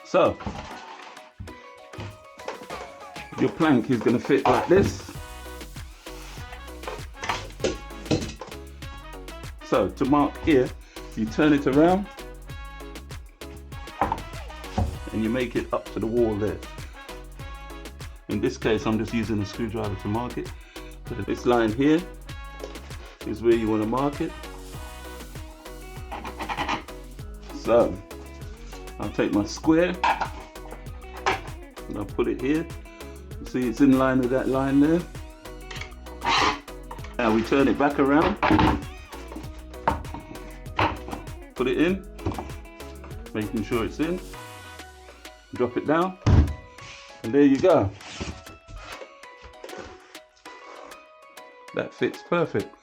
So your plank is going to fit like this. So to mark here, you turn it around and you make it up to the wall there. In this case, I'm just using a screwdriver to mark it. So this line here is where you want to mark it. So I'll take my square and I'll put it here. You see it's in line with that line there. Now we turn it back around, put it in, making sure it's in, drop it down, and there you go. That fits perfect.